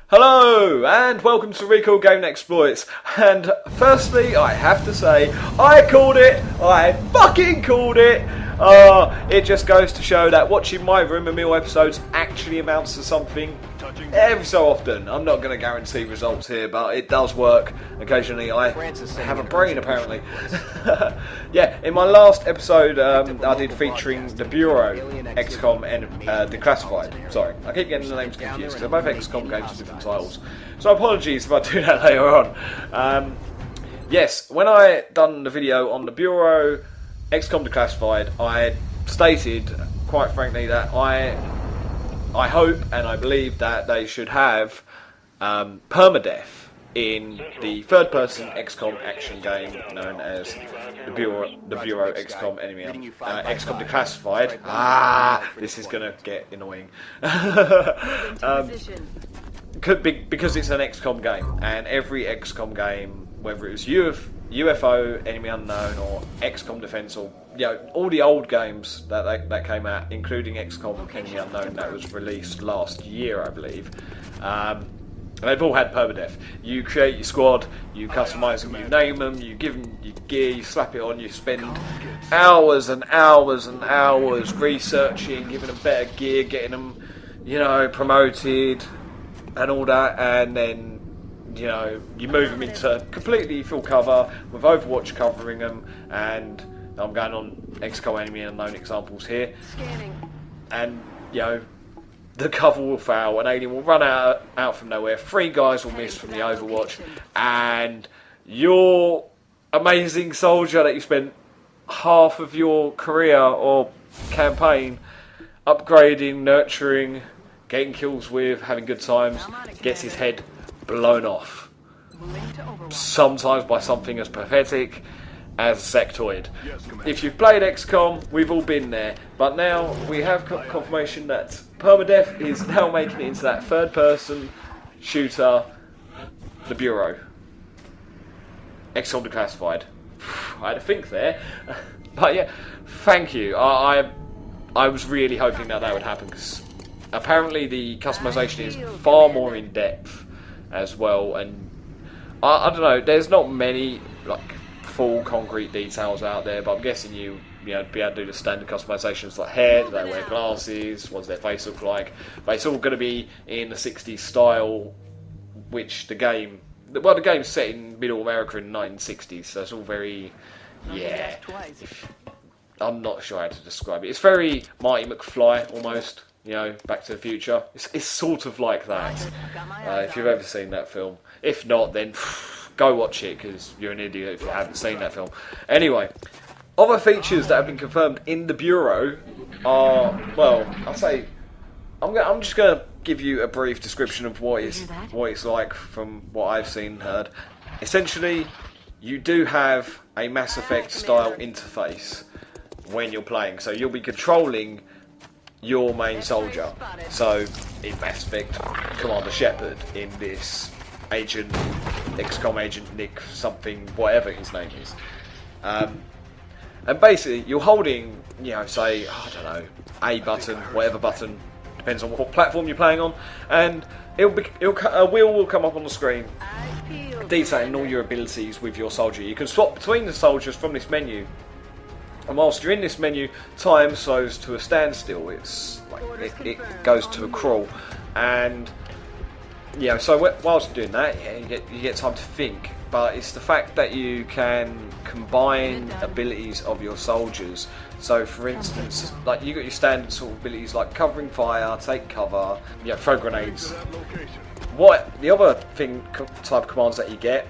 Hello and welcome to Recall Game Exploits. And firstly, I have to say, I called it. I fucking called it. It just goes to show that watching my Rumour Mill episodes actually amounts to something every so often. I'm not going to guarantee results here, but it does work. Occasionally, I have a brain, apparently. Yeah, in my last episode, I did featuring the Bureau Xcom Declassified. Sorry, I keep getting the names confused because they're both XCOM games with different titles. So apologies if I do that later on. Yes, when I done the video on the Bureau Xcom Declassified, I stated, quite frankly, that I hope and I believe that they should have permadeath in the third-person XCOM action game known as the Bureau Xcom XCOM Declassified. This is gonna get annoying. Because it's an XCOM game, and every XCOM game, whether it was UFO, Enemy Unknown, or XCOM Defense, or all the old games that came out, including XCOM Enemy Unknown that was released last year, I believe. They've all had permadeath. You create your squad, you customise them, you name them, you give them your gear, you slap it on, you spend hours and hours and hours researching, giving them better gear, getting them, promoted and all that, and then you move them into completely full cover with Overwatch covering them, and I'm going on XCOM Enemy Unknown examples here, and the cover will fail, an alien will run out from nowhere, 3 guys will miss from the Overwatch, and your amazing soldier that you spent half of your career or campaign upgrading, nurturing, getting kills with, having good times, gets his head blown off. Sometimes by something as pathetic as a sectoid. If you've played XCOM, we've all been there. But now we have confirmation that permadeath is now making it into that third-person shooter, the Bureau. XCOM Declassified. I had to think there. But yeah, thank you. I was really hoping that would happen, because apparently the customization is far more in depth as well, and I don't know, there's not many full concrete details out there, but I'm guessing you'd be able to do the standard customizations like hair, do they wear glasses, what does their face look like, but it's all going to be in the 60s style, which the game's set in middle America in the 1960s, so it's all very, I'm not sure how to describe it. It's very Marty McFly almost, Back to the Future. It's sort of like that, if you've ever seen that film. If not, then go watch it, because you're an idiot if you haven't seen that film. Anyway, other features that have been confirmed in the Bureau are, I'm just going to give you a brief description of what it's like from what I've seen and heard. Essentially, you do have a Mass Effect style interface when you're playing, so you'll be controlling your main soldier. So in Mass Effect, Commander Shepard, in this XCOM agent Nick something, whatever his name is, and basically you're holding, say, I don't know, A button, whatever button, depends on what platform you're playing on, and a wheel will come up on the screen detailing all your abilities with your soldier. You can swap between the soldiers from this menu, and whilst you're in this menu, time slows to a standstill. It's like it goes to a crawl, and so whilst doing that, you get time to think. But it's the fact that you can combine abilities of your soldiers. So, for instance, like you got your standard sort of abilities like covering fire, take cover, throw grenades. What the other type of commands that you get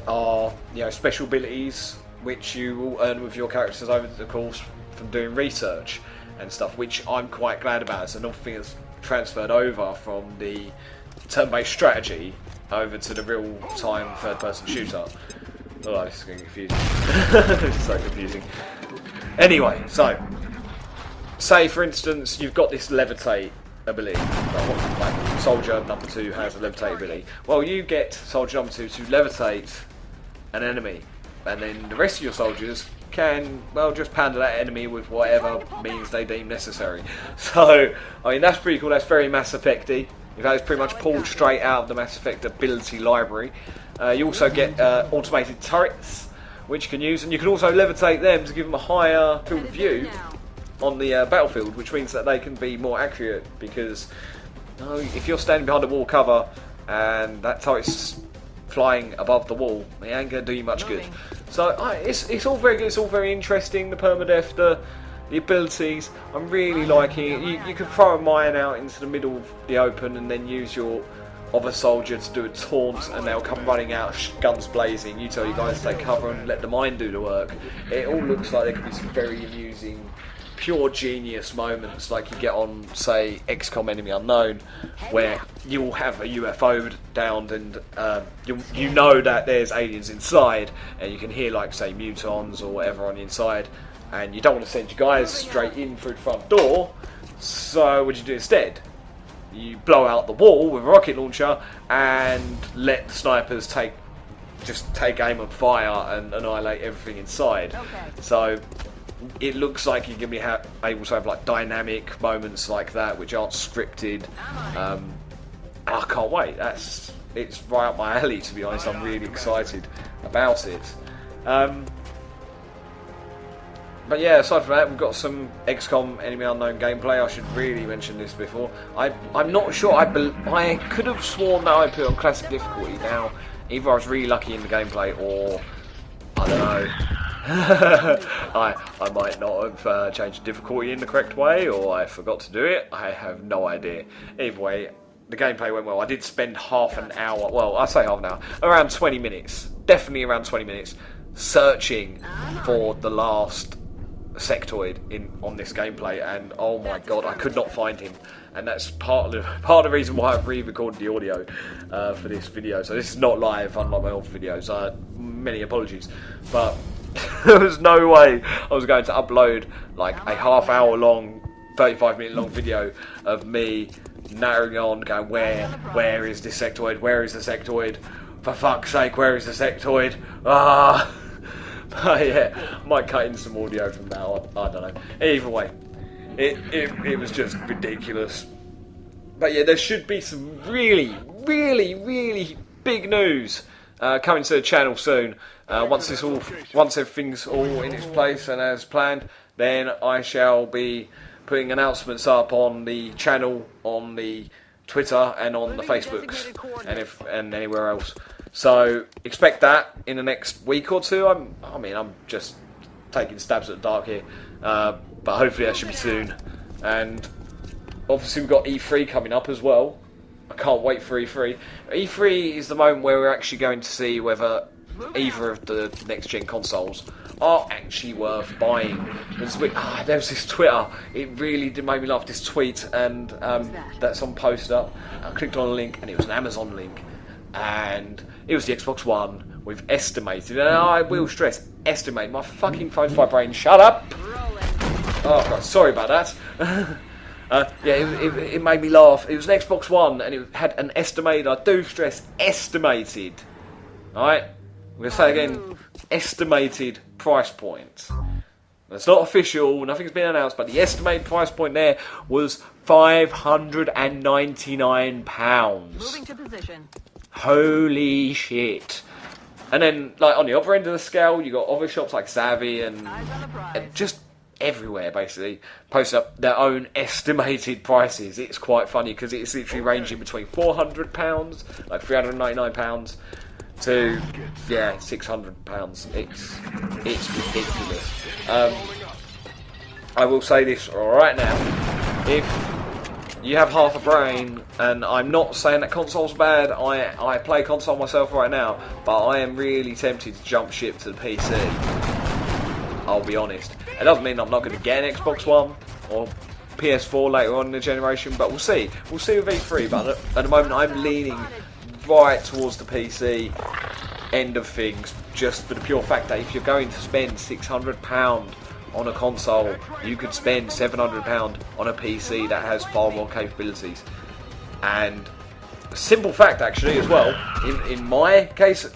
are special abilities, which you will earn with your characters over the course from doing research and stuff, which I'm quite glad about. It's another thing that's transferred over from the turn-based strategy over to the real-time third-person shooter. Oh, this is getting confusing. It's so confusing. Anyway, so say for instance you've got this levitate ability, like soldier number 2 has a levitate ability. Well, you get soldier number 2 to levitate an enemy, and then the rest of your soldiers can, just pound that enemy with whatever means they deem necessary. So, I mean, that's pretty cool. That's very Mass Effect-y. In fact, it's pretty much pulled straight out of the Mass Effect ability library. You also get automated turrets, which you can use, and you can also levitate them to give them a higher field of view on the battlefield, which means that they can be more accurate, because if you're standing behind a wall cover and that turret's flying above the wall, it ain't going to do you much good. So it's all very good, it's all very interesting, the permadeath, the abilities. I'm really liking it. You can throw a mine out into the middle of the open and then use your other soldier to do a taunt, and they'll come running out, guns blazing. You tell you guys to take cover and let the mine do the work. It all looks like there could be some very amusing, pure genius moments like you get on, say, XCOM Enemy Unknown, where you'll have a UFO downed and you know that there's aliens inside, and you can hear, like, say, mutons or whatever on the inside, and you don't want to send your guys straight in through the front door, so what do you do instead? You blow out the wall with a rocket launcher and let the snipers take aim and fire and annihilate everything inside. So it looks like you're going to be able to have like dynamic moments like that, which aren't scripted. I can't wait. It's right up my alley, to be honest. I'm really excited about it. But yeah, aside from that, we've got some XCOM Enemy Unknown gameplay. I should really mention this before. I'm not sure. I could have sworn that I put it on classic difficulty. Now, either I was really lucky in the gameplay, or I don't know. I might not have changed the difficulty in the correct way, or I forgot to do it. I have no idea. Either way, the gameplay went well. I did spend half an hour, well, I say half an hour, around 20 minutes, definitely around 20 minutes, searching for the last sectoid on this gameplay, and oh my god, I could not find him, and that's part of the reason why I've re-recorded the audio for this video. So this is not live, unlike my old videos. Many apologies, but there was no way I was going to upload like a half-hour long, 35-minute long video of me narrowing on, going, where is this sectoid? Where is the sectoid? For fuck's sake, where is the sectoid? But yeah, I might cut in some audio from now. I don't know. Either way, it was just ridiculous. But yeah, there should be some really, really, really big news coming to the channel soon. Once everything's all in its place and as planned, then I shall be putting announcements up on the channel, on the Twitter, and on the Facebooks, and anywhere else. So expect that in the next week or two. I'm just taking stabs at the dark here, but hopefully that should be soon. And obviously we've got E3 coming up as well. I can't wait for E3. E3 is the moment where we're actually going to see whether either of the next gen consoles are actually worth buying. There was this Twitter, it really did make me laugh, this tweet, and that someone posted up. I clicked on a link and it was an Amazon link, and it was the Xbox One with estimated, and I will stress, estimate. My fucking phone's vibrating, shut up! Oh god, sorry about that. It made me laugh. It was an Xbox One and it had an estimated, I do stress, estimated. Alright? I'm going to say again, estimated price point. That's not official, nothing's been announced, but the estimated price point there was £599. Moving to position. Holy shit. And then, like, on the other end of the scale, you got other shops like Savvy and just everywhere, basically, post up their own estimated prices. It's quite funny because it's literally ranging between £400, like £399, to £600. It's ridiculous. I will say this right now: if you have half a brain, and I'm not saying that console's bad, I play console myself right now, but I am really tempted to jump ship to the PC. I'll be honest. It doesn't mean I'm not going to get an Xbox One or PS4 later on in the generation, but we'll see. We'll see with E3, but at the moment I'm leaning right towards the PC end of things, just for the pure fact that if you're going to spend £600 on a console, you could spend £700 on a PC that has far more capabilities. And a simple fact, actually, as well, in my case of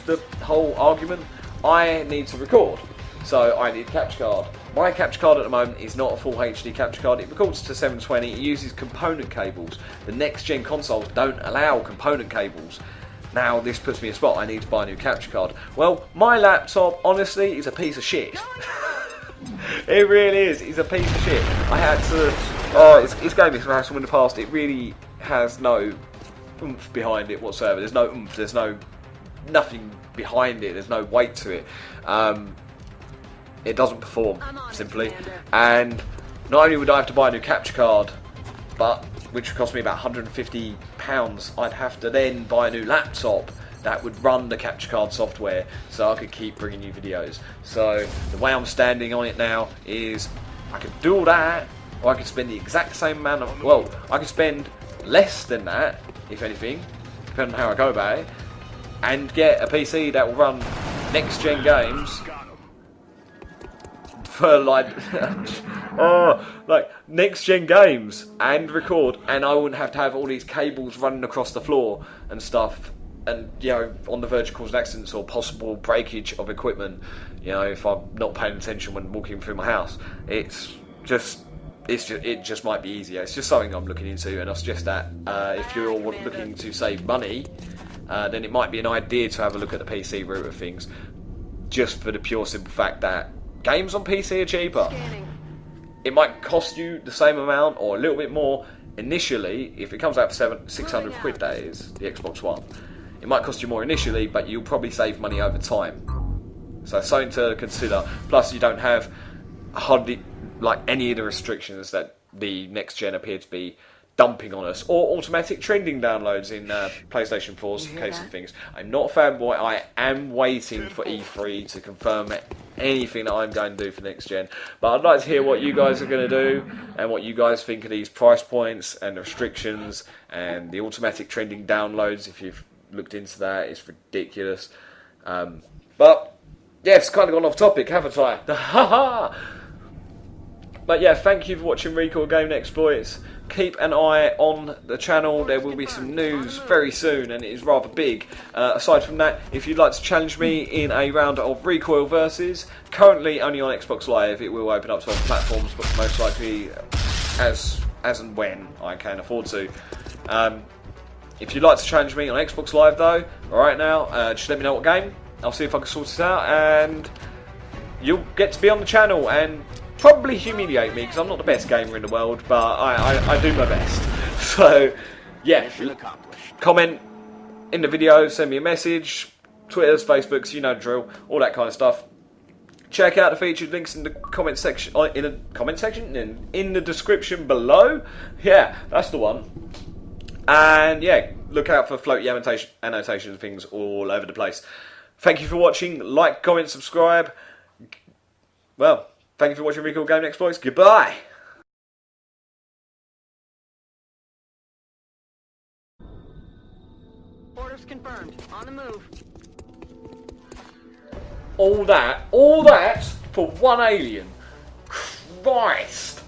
the whole argument, I need to record. So I need a capture card. My capture card at the moment is not a full HD capture card. It records to 720. It uses component cables. The next gen consoles don't allow component cables. Now this puts me in a spot. I need to buy a new capture card. Well, my laptop, honestly, is a piece of shit. It really is. It's a piece of shit. I had to. Oh, it's going to be some hassle in the past. It really has no oomph behind it whatsoever. There's no oomph. There's nothing behind it. There's no weight to it. It doesn't perform, simply. And not only would I have to buy a new capture card, but which would cost me about £150, I'd have to then buy a new laptop that would run the capture card software so I could keep bringing you videos. So the way I'm standing on it now is I could do all that, or I could spend the exact same amount of, well, I could spend less than that, if anything, depending on how I go about it, and get a PC that will run next gen games for like like next gen games and record, and I wouldn't have to have all these cables running across the floor and stuff, and you know, on the verge of causing accidents or possible breakage of equipment, you know, if I'm not paying attention when walking through my house. It just might be easier. It's just something I'm looking into, and I suggest that if you're looking to save money, then it might be an idea to have a look at the PC route of things, just for the pure simple fact that games on PC are cheaper. It might cost you the same amount or a little bit more initially. If it comes out for 600 quid, that is, the Xbox One. It might cost you more initially, but you'll probably save money over time. So something to consider. Plus, you don't have hardly like any of the restrictions that the next gen appear to be dumping on us, or automatic trending downloads in PlayStation 4's case of things. I'm not a fanboy. I am waiting for E3 to confirm anything that I'm going to do for next gen. But I'd like to hear what you guys are going to do and what you guys think of these price points and the restrictions and the automatic trending downloads. If you've looked into that, it's ridiculous. But yeah, it's kind of gone off topic, haven't I? But yeah, thank you for watching Record Gaming Exploits. Keep an eye on the channel. There will be some news very soon, and it is rather big. Aside from that, if you'd like to challenge me in a round of Recoil versus, currently only on Xbox Live, it will open up to other platforms, but most likely as and when I can afford to. If you'd like to challenge me on Xbox Live though, right now, just let me know what game. I'll see if I can sort it out, and you'll get to be on the channel and probably humiliate me, because I'm not the best gamer in the world, but I do my best. So, yeah, comment in the video, send me a message, Twitters, Facebooks, you know the drill, all that kind of stuff. Check out the featured links in the comment section, in the description below. Yeah, that's the one. And yeah, look out for floaty annotations and things all over the place. Thank you for watching. Like, comment, subscribe. Well, thank you for watching Record Gaming Exploits. Goodbye. Orders confirmed. On the move. All that for one alien. Christ.